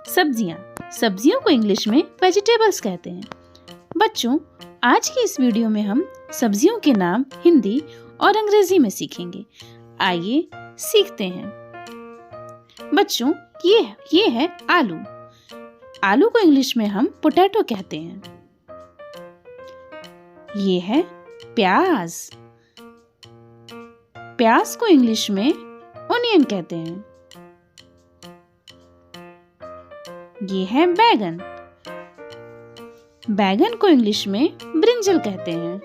सब्जियों को इंग्लिश में वेजिटेबल्स कहते हैं। बच्चों, आज की इस वीडियो में हम सब्जियों के नाम हिंदी और अंग्रेजी में सीखेंगे। आइए सीखते हैं। बच्चों, ये है आलू। आलू को इंग्लिश में हम पोटैटो कहते हैं। ये है प्याज। प्याज को इंग्लिश में ओनियन कहते हैं। ये है बैगन। बैगन को इंग्लिश में ब्रिंजल कहते हैं।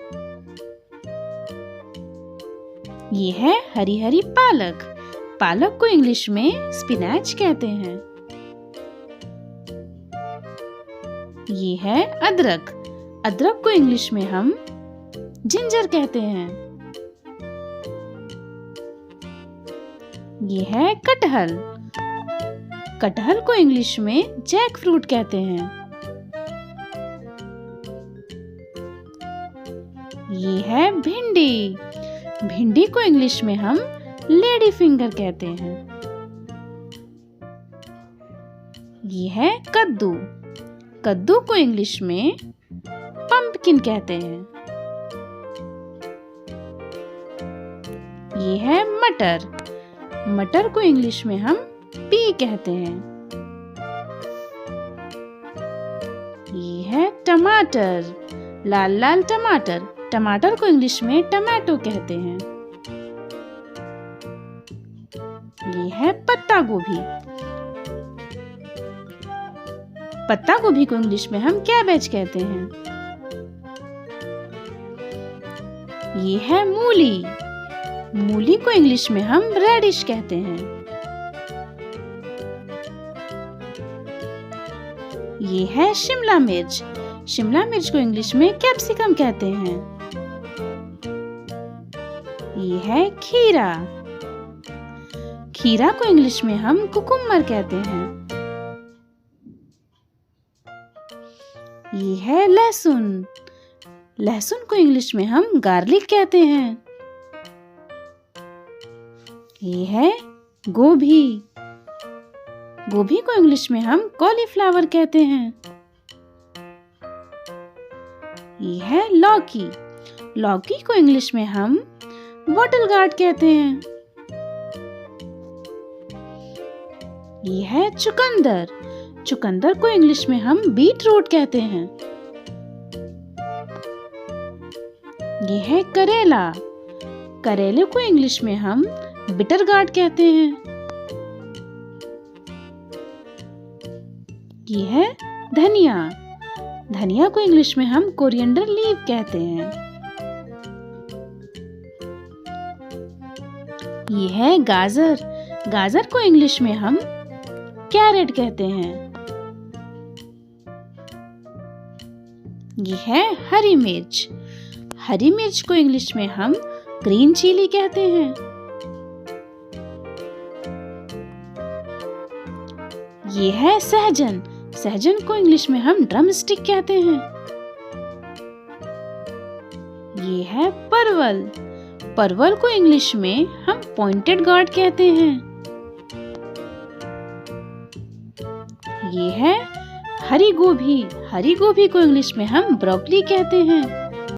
ये है हरी हरी पालक। पालक को इंग्लिश में स्पिनैच कहते हैं। ये है अदरक। अदरक को इंग्लिश में हम जिंजर कहते हैं। ये है कटहल। कटहल को इंग्लिश में जैक फ्रूट कहते हैं। ये है भिंडी। भिंडी को इंग्लिश में हम लेडी फिंगर कहते हैं। ये है कद्दू। कद्दू को इंग्लिश में पंपकिन कहते हैं। ये है मटर। मटर को इंग्लिश में हम पी कहते हैं। ये है टमाटर। लाल लाल टमाटर। टमाटर को इंग्लिश में टमाटो कहते हैं। ये है पत्ता गोभी। पत्ता गोभी को इंग्लिश में हम कैबेज कहते हैं। ये है मूली। मूली को इंग्लिश में हम रेडिश कहते हैं। ये है शिमला मिर्च। शिमला मिर्च को इंग्लिश में कैप्सिकम कहते हैं। ये है खीरा। खीरा को इंग्लिश में हम कुकुम्बर कहते हैं। ये है लहसुन। लहसुन को इंग्लिश में हम गार्लिक कहते हैं। ये है गोभी। गोभी को इंग्लिश में हम कॉलीफ्लावर कहते हैं। ये है लौकी। लौकी को इंग्लिश में हम बॉटल गार्ड कहते हैं। ये है चुकंदर। चुकंदर को इंग्लिश में हम बीट रूट कहते हैं। ये है करेला। करेले को इंग्लिश में हम बिटर गार्ड कहते हैं। ये है धनिया। धनिया को इंग्लिश में हम कोरिएंडर लीव कहते हैं। ये है गाजर। गाजर को इंग्लिश में हम कैरेट कहते हैं। ये है हरी मिर्च। हरी मिर्च को इंग्लिश में हम ग्रीन चिली कहते हैं। ये है सहजन। सहजन को इंग्लिश में हम ड्रम स्टिक कहते हैं। ये है परवल। परवल को इंग्लिश में हम पॉइंटेड गार्ड कहते हैं। ये है हरी गोभी। हरी गोभी को इंग्लिश में हम ब्रोकली कहते हैं।